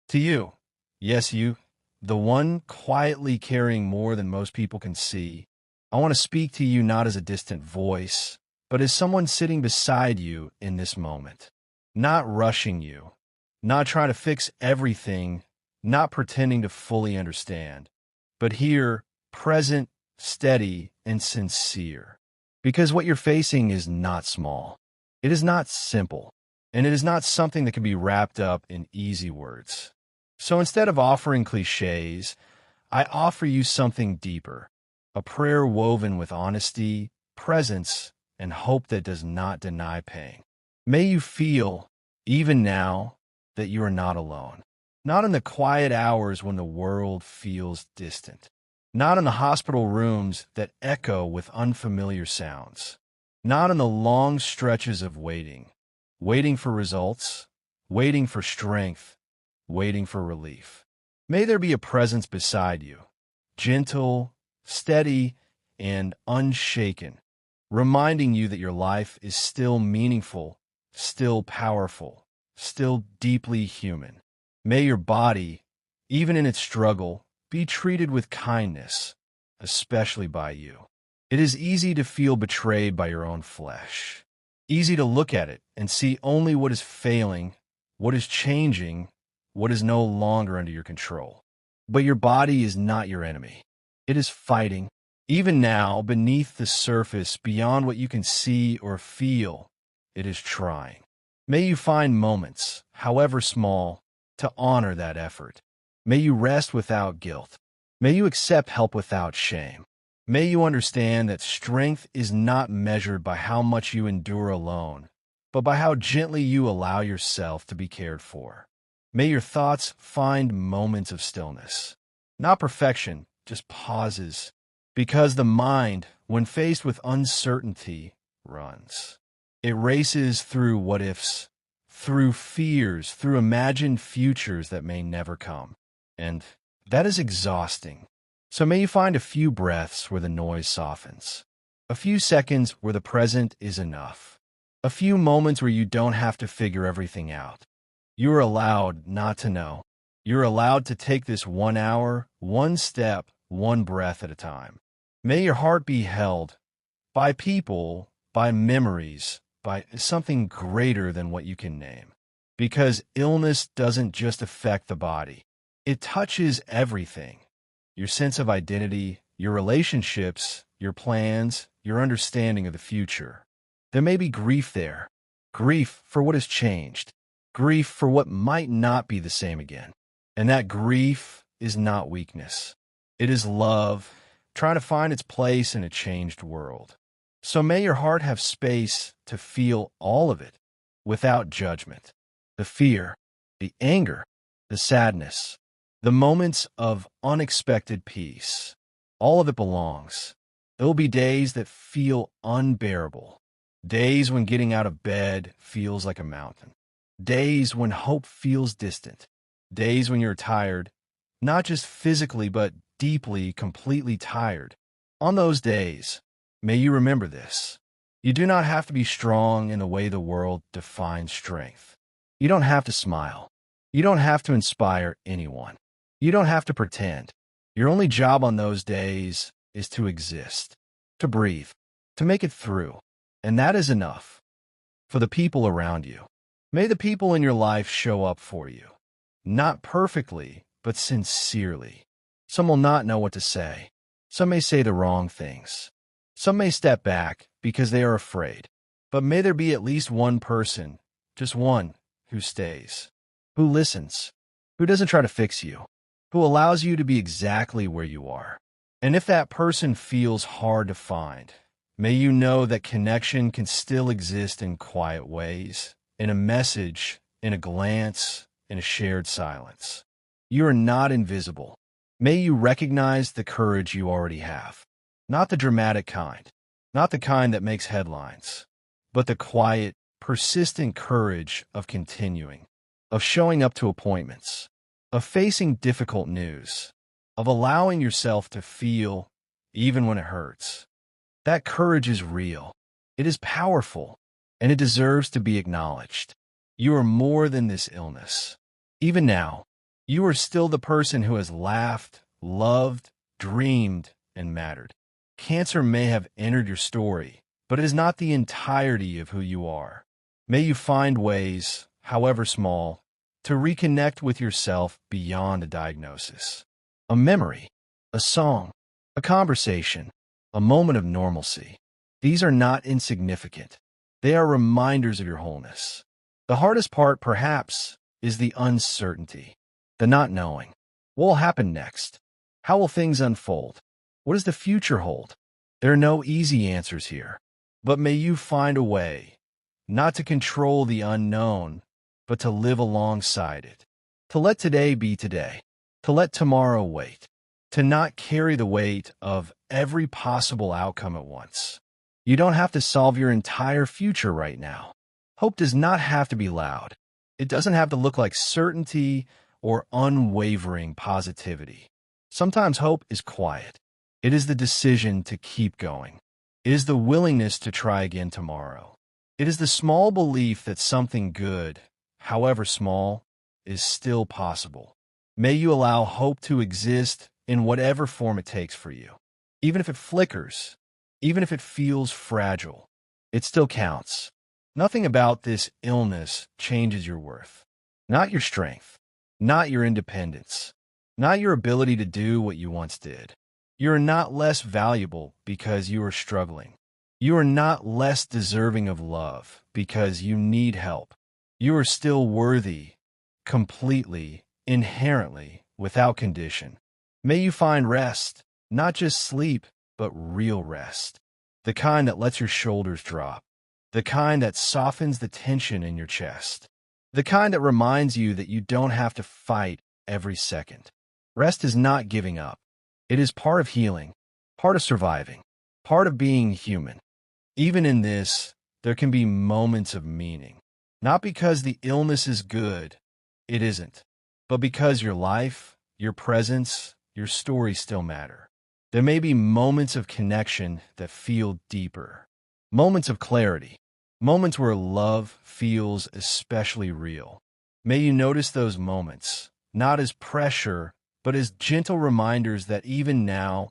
To you, yes, you, the one quietly carrying more than most people can see, I want to speak to you not as a distant voice, but as someone sitting beside you in this moment. Not rushing you, not trying to fix everything, not pretending to fully understand, but here, present, steady, and sincere. Because what you're facing is not small. It is not simple, and it is not something that can be wrapped up in easy words. So instead of offering cliches, I offer you something deeper, a prayer woven with honesty, presence, and hope that does not deny pain. May you feel, even now, that you are not alone. Not in the quiet hours when the world feels distant. Not in the hospital rooms that echo with unfamiliar sounds. Not in the long stretches of waiting. Waiting for results, waiting for strength, waiting for relief. May there be a presence beside you, gentle, steady, and unshaken, reminding you that your life is still meaningful, still powerful, still deeply human. May your body, even in its struggle, be treated with kindness, especially by you. It is easy to feel betrayed by your own flesh. Easy to look at it and see only what is failing, what is changing, what is no longer under your control. But your body is not your enemy. It is fighting. Even now, beneath the surface, beyond what you can see or feel, it is trying. May you find moments, however small, to honor that effort. May you rest without guilt. May you accept help without shame. May you understand that strength is not measured by how much you endure alone, but by how gently you allow yourself to be cared for. May your thoughts find moments of stillness. Not perfection, just pauses. Because the mind, when faced with uncertainty, runs. It races through what-ifs, through fears, through imagined futures that may never come. And that is exhausting. So may you find a few breaths where the noise softens. A few seconds where the present is enough. A few moments where you don't have to figure everything out. You are allowed not to know. You're allowed to take this 1 hour, one step, one breath at a time. May your heart be held by people, by memories, by something greater than what you can name. Because illness doesn't just affect the body. It touches everything. Your sense of identity, your relationships, your plans, your understanding of the future. There may be grief there. Grief for what has changed. Grief for what might not be the same again. And that grief is not weakness. It is love, trying to find its place in a changed world. So may your heart have space to feel all of it without judgment. The fear, the anger, the sadness, the moments of unexpected peace. All of it belongs. There will be days that feel unbearable. Days when getting out of bed feels like a mountain. Days when hope feels distant. Days when you're tired, not just physically, but deeply, completely tired. On those days, may you remember this. You do not have to be strong in the way the world defines strength. You don't have to smile. You don't have to inspire anyone. You don't have to pretend. Your only job on those days is to exist, to breathe, to make it through. And that is enough for the people around you. May the people in your life show up for you. Not perfectly, but sincerely. Some will not know what to say. Some may say the wrong things. Some may step back because they are afraid. But may there be at least one person, just one, who stays, who listens, who doesn't try to fix you, who allows you to be exactly where you are. And if that person feels hard to find, may you know that connection can still exist in quiet ways, in a message, in a glance, in a shared silence. You are not invisible. May you recognize the courage you already have. Not the dramatic kind, not the kind that makes headlines, but the quiet, persistent courage of continuing, of showing up to appointments, of facing difficult news, of allowing yourself to feel even when it hurts. That courage is real. It is powerful, and it deserves to be acknowledged. You are more than this illness. Even now, You are still the person who has laughed, loved, dreamed, and mattered. Cancer may have entered your story, but it is not the entirety of who you are. May you find ways, however small, to reconnect with yourself beyond a diagnosis. A memory, a song, a conversation, a moment of normalcy. These are not insignificant. They are reminders of your wholeness. The hardest part, perhaps, is the uncertainty, the not knowing. What will happen next? How will things unfold? What does the future hold? There are no easy answers here, but may you find a way, not to control the unknown, but to live alongside it. To let today be today. To let tomorrow wait. To not carry the weight of every possible outcome at once. You don't have to solve your entire future right now. Hope does not have to be loud. It doesn't have to look like certainty or unwavering positivity. Sometimes hope is quiet. It is the decision to keep going. It is the willingness to try again tomorrow. It is the small belief that something good, however small, is still possible. May you allow hope to exist in whatever form it takes for you. Even if it flickers, even if it feels fragile, it still counts. Nothing about this illness changes your worth. Not your strength, not your independence, not your ability to do what you once did. You are not less valuable because you are struggling. You are not less deserving of love because you need help. You are still worthy, completely, inherently, without condition. May you find rest, not just sleep, but real rest. The kind that lets your shoulders drop. The kind that softens the tension in your chest. The kind that reminds you that you don't have to fight every second. Rest is not giving up. It is part of healing, part of surviving, part of being human. Even in this, there can be moments of meaning. Not because the illness is good, it isn't, but because your life, your presence, your story still matter. There may be moments of connection that feel deeper, moments of clarity, moments where love feels especially real. May you notice those moments, not as pressure, but as gentle reminders that even now,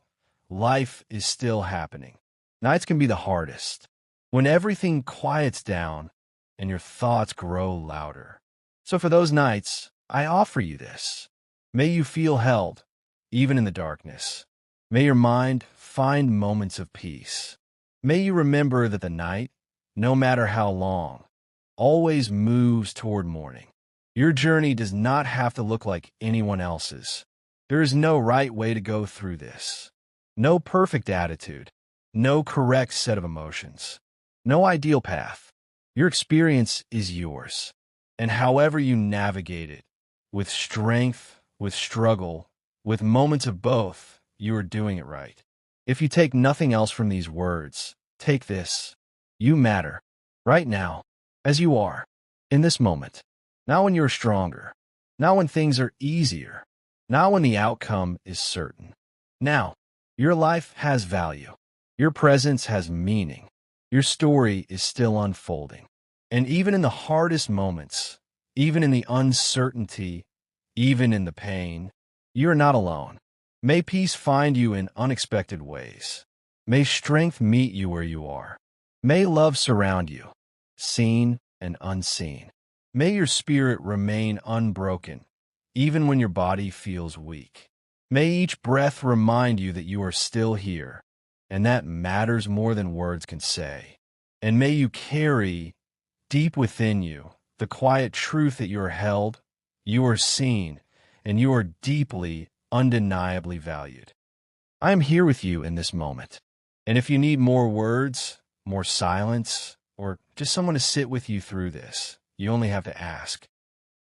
life is still happening. Nights can be the hardest, when everything quiets down and your thoughts grow louder. So for those nights, I offer you this. May you feel held, even in the darkness. May your mind find moments of peace. May you remember that the night, no matter how long, always moves toward morning. Your journey does not have to look like anyone else's. There is no right way to go through this. No perfect attitude. No correct set of emotions. No ideal path. Your experience is yours. And however you navigate it, with strength, with struggle, with moments of both, you are doing it right. If you take nothing else from these words, take this. You matter. Right now, as you are, in this moment. Not when you're stronger. Not when things are easier. Not when the outcome is certain. Now, your life has value. Your presence has meaning. Your story is still unfolding. And even in the hardest moments, even in the uncertainty, even in the pain, you are not alone. May peace find you in unexpected ways. May strength meet you where you are. May love surround you, seen and unseen. May your spirit remain unbroken, even when your body feels weak. May each breath remind you that you are still here, and that matters more than words can say. And may you carry, deep within you, the quiet truth that you are held, you are seen, and you are deeply, undeniably valued. I am here with you in this moment. And if you need more words, more silence, or just someone to sit with you through this, you only have to ask.